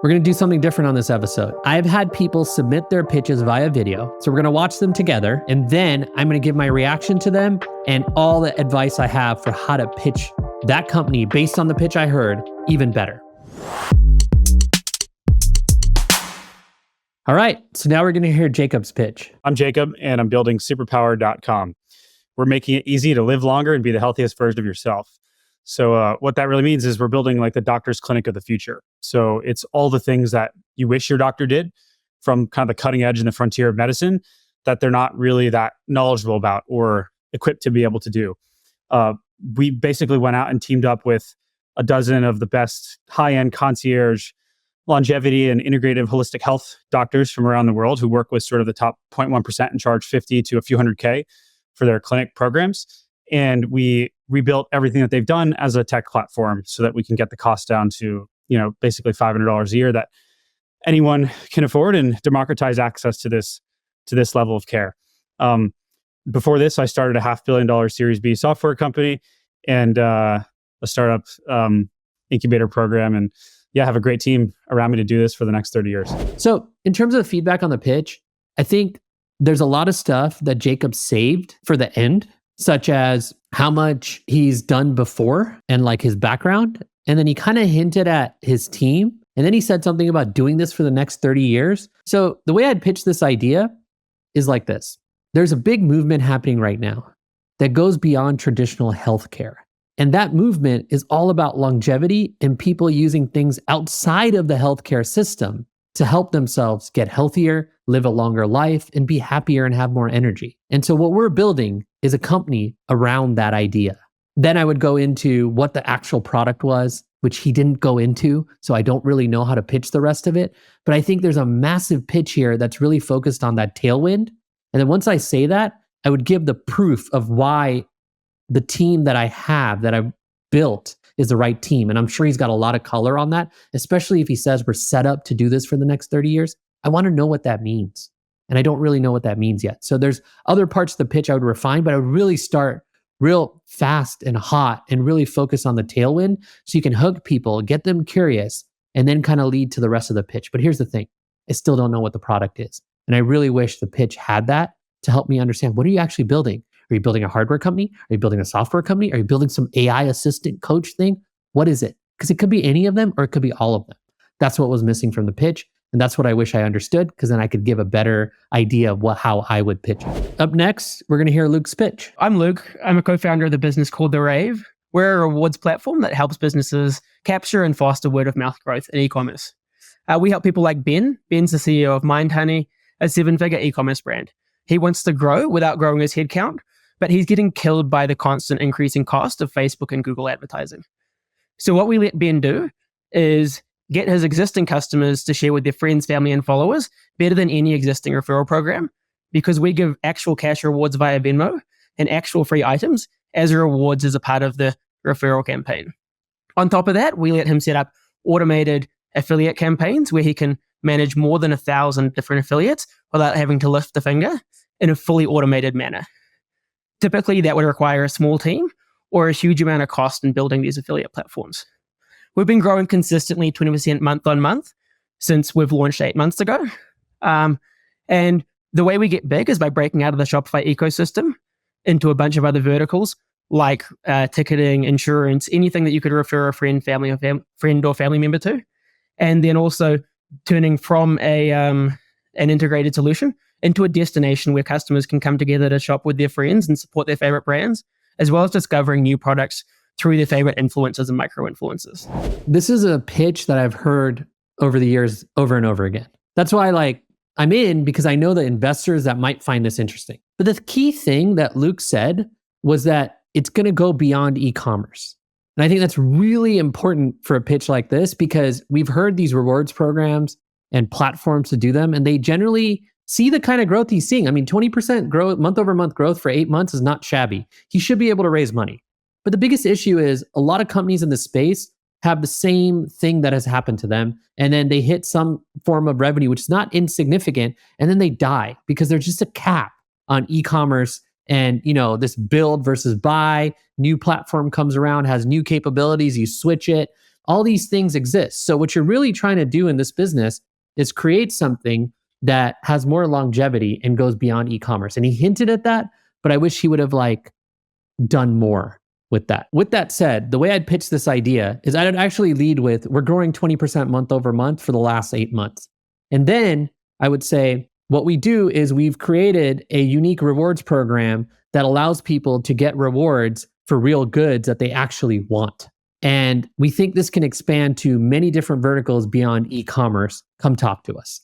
We're going to do something different on this episode. I've had people submit their pitches via video. So we're going to watch them together. And then I'm going to give my reaction to them and all the advice I have for how to pitch that company based on the pitch I heard even better. All right. So now we're going to hear Jacob's pitch. I'm Jacob, and I'm building Superpower.com. We're making it easy to live longer and be the healthiest version of yourself. So what that really means is we're building like the doctor's clinic of the future. So it's all the things that you wish your doctor did from kind of the cutting edge and the frontier of medicine that they're not really that knowledgeable about or equipped to be able to do. We basically went out and teamed up with a dozen of the best high-end concierge, longevity, and integrative holistic health doctors from around the world who work with sort of the top 0.1% and charge 50 to a few hundred K for their clinic programs. And we rebuilt everything that they've done as a tech platform so that we can get the cost down to, basically $500 a year that anyone can afford and democratize access to this level of care. Before this, I started a $500 million Series B software company and a startup incubator program. And I have a great team around me to do this for the next 30 years. So in terms of feedback on the pitch, I think there's a lot of stuff that Jacob saved for the end, such as how much he's done before and like his background. And then he kind of hinted at his team. And then he said something about doing this for the next 30 years. So the way I'd pitch this idea is like this. There's a big movement happening right now that goes beyond traditional healthcare. And that movement is all about longevity and people using things outside of the healthcare system to help themselves get healthier, live a longer life, and be happier and have more energy. And so what we're building is a company around that idea. Then I would go into what the actual product was, which he didn't go into, so I don't really know how to pitch the rest of it. But I think there's a massive pitch here that's really focused on that tailwind. And then once I say that, I would give the proof of why the team that I have, that I built, is the right team. And I'm sure he's got a lot of color on that, especially if he says we're set up to do this for the next 30 years. I want to know what that means. And I don't really know what that means yet. So there's other parts of the pitch I would refine, but I would really start real fast and hot and really focus on the tailwind so you can hook people, get them curious, and then kind of lead to the rest of the pitch. But here's the thing. I still don't know what the product is. And I really wish the pitch had that to help me understand, what are you actually building? Are you building a hardware company? Are you building a software company? Are you building some AI assistant coach thing? What is it? Because it could be any of them or it could be all of them. That's what was missing from the pitch. And that's what I wish I understood, because then I could give a better idea of how I would pitch it. Up next, we're going to hear Luke's pitch. I'm Luke. I'm a co-founder of the business called The Rave. We're a rewards platform that helps businesses capture and foster word-of-mouth growth in e-commerce. We help people like Ben. Ben's the CEO of MindHoney, a 7-figure e-commerce brand. He wants to grow without growing his headcount, but he's getting killed by the constant increasing cost of Facebook and Google advertising. So what we let Ben do is get his existing customers to share with their friends, family, and followers better than any existing referral program, because we give actual cash rewards via Venmo and actual free items as rewards as a part of the referral campaign. On top of that, we let him set up automated affiliate campaigns where he can manage more than 1,000 different affiliates without having to lift a finger in a fully automated manner. Typically, that would require a small team or a huge amount of cost in building these affiliate platforms. We've been growing consistently 20% month on month since we've launched 8 months ago. And the way we get big is by breaking out of the Shopify ecosystem into a bunch of other verticals like ticketing, insurance, anything that you could refer a friend, friend or family member to. And then also turning from an integrated solution into a destination where customers can come together to shop with their friends and support their favorite brands, as well as discovering new products through their favorite influencers and micro-influencers. This is a pitch that I've heard over the years over and over again. That's why I'm in, because I know the investors that might find this interesting. But the key thing that Luke said was that it's going to go beyond e-commerce. And I think that's really important for a pitch like this, because we've heard these rewards programs and platforms to do them, and they generally see the kind of growth he's seeing. I mean, 20% growth, month over month growth for 8 months is not shabby. He should be able to raise money. But the biggest issue is a lot of companies in the space have the same thing that has happened to them. And then they hit some form of revenue, which is not insignificant. And then they die because there's just a cap on e-commerce and, this build versus buy. New platform comes around, has new capabilities. You switch it. All these things exist. So what you're really trying to do in this business is create something that has more longevity and goes beyond e-commerce. And he hinted at that, but I wish he would have like done more with that. With that said, the way I'd pitch this idea is I'd actually lead with, we're growing 20% month over month for the last 8 months. And then I would say, what we do is we've created a unique rewards program that allows people to get rewards for real goods that they actually want. And we think this can expand to many different verticals beyond e-commerce. Come talk to us.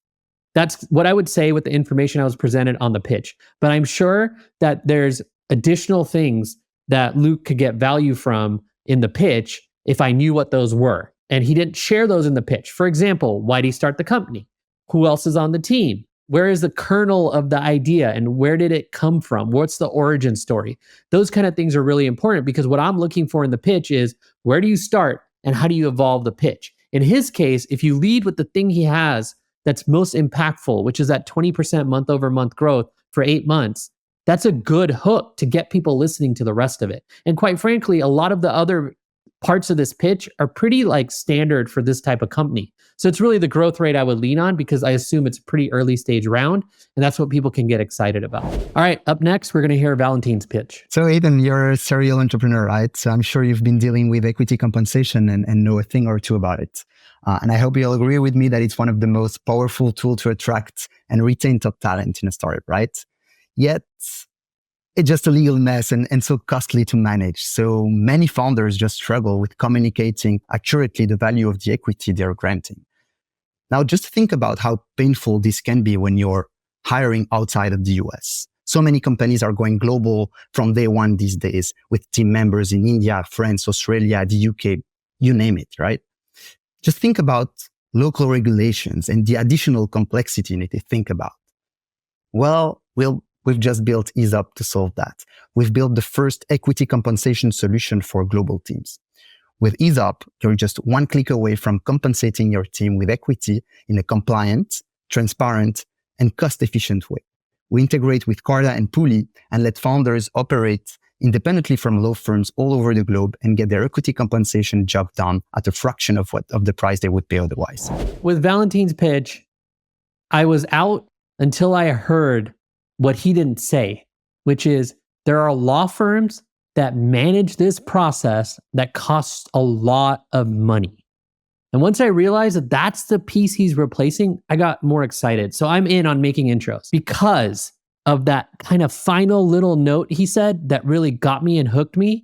That's what I would say with the information I was presented on the pitch. But I'm sure that there's additional things that Luke could get value from in the pitch if I knew what those were. And he didn't share those in the pitch. For example, why did he start the company? Who else is on the team? Where is the kernel of the idea and where did it come from? What's the origin story? Those kind of things are really important because what I'm looking for in the pitch is where do you start and how do you evolve the pitch? In his case, if you lead with the thing he has that's most impactful, which is that 20% month over month growth for 8 months, that's a good hook to get people listening to the rest of it. And quite frankly, a lot of the other parts of this pitch are pretty like standard for this type of company. So it's really the growth rate I would lean on because I assume it's a pretty early stage round and that's what people can get excited about. All right, up next, we're going to hear Valentin's pitch. So Hiten, you're a serial entrepreneur, right? So I'm sure you've been dealing with equity compensation and know a thing or two about it. And I hope you'll agree with me that it's one of the most powerful tools to attract and retain top talent in a startup, right? Yet, it's just a legal mess and so costly to manage. So many founders just struggle with communicating accurately the value of the equity they're granting. Now, just think about how painful this can be when you're hiring outside of the US. So many companies are going global from day one these days with team members in India, France, Australia, the UK, you name it, right? Just think about local regulations and the additional complexity you need to think about. Well, we've just built Easop to solve that. We've built the first equity compensation solution for global teams. With Easop, you're just one click away from compensating your team with equity in a compliant, transparent, and cost-efficient way. We integrate with Carta and Pulley and let founders operate independently from law firms all over the globe and get their equity compensation job done at a fraction of the price they would pay otherwise. With Valentin's pitch, I was out until I heard what he didn't say, which is there are law firms that manage this process that costs a lot of money. And once I realized that that's the piece he's replacing, I got more excited. So I'm in on making intros because of that kind of final little note he said that really got me and hooked me.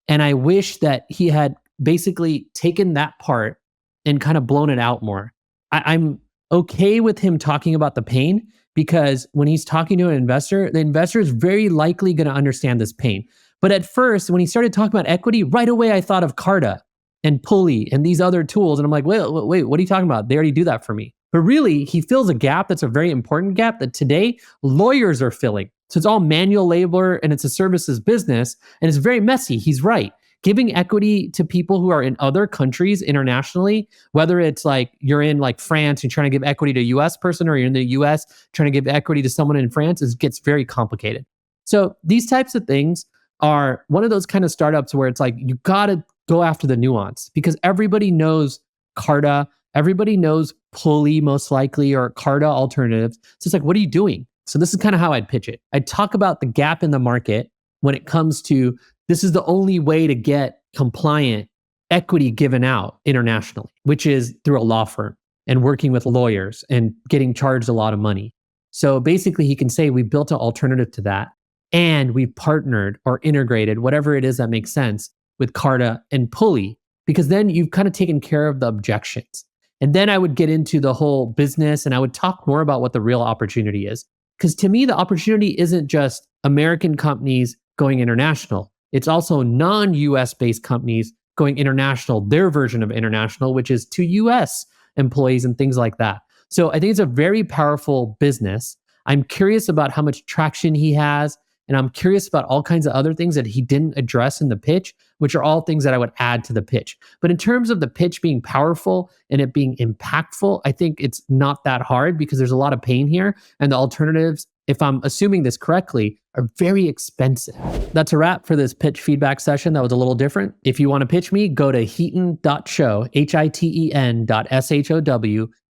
And I wish that he had basically taken that part and kind of blown it out more. I'm okay with him talking about the pain because when he's talking to an investor, the investor is very likely going to understand this pain. But at first, when he started talking about equity, right away I thought of Carta and Pulley and these other tools. And I'm like, wait, what are you talking about? They already do that for me. But really, he fills a gap that's a very important gap that today lawyers are filling. So it's all manual labor and it's a services business and it's very messy. He's right. Giving equity to people who are in other countries internationally, whether it's like you're in like France and trying to give equity to a US person or you're in the US trying to give equity to someone in France, gets very complicated. So these types of things are one of those kind of startups where it's like, you got to go after the nuance because everybody knows Carta, everybody knows Pulley most likely or Carta alternatives. So it's like, what are you doing? So this is kind of how I'd pitch it. I'd talk about the gap in the market when it comes to this is the only way to get compliant equity given out internationally, which is through a law firm and working with lawyers and getting charged a lot of money. So basically he can say we built an alternative to that and we partnered or integrated, whatever it is that makes sense, with Carta and Pulley, because then you've kind of taken care of the objections. And then I would get into the whole business and I would talk more about what the real opportunity is. Because to me, the opportunity isn't just American companies going international. It's also non-US based companies going international, their version of international, which is to US employees and things like that. So I think it's a very powerful business. I'm curious about how much traction he has. And I'm curious about all kinds of other things that he didn't address in the pitch, which are all things that I would add to the pitch. But in terms of the pitch being powerful and it being impactful, I think it's not that hard because there's a lot of pain here and the alternatives if I'm assuming this correctly, are very expensive. That's a wrap for this pitch feedback session that was a little different. If you want to pitch me, go to hiten.show, HITEN.SHOW,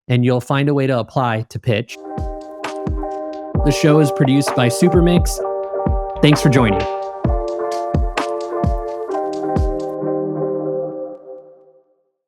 and you'll find a way to apply to pitch. The show is produced by Supermix. Thanks for joining.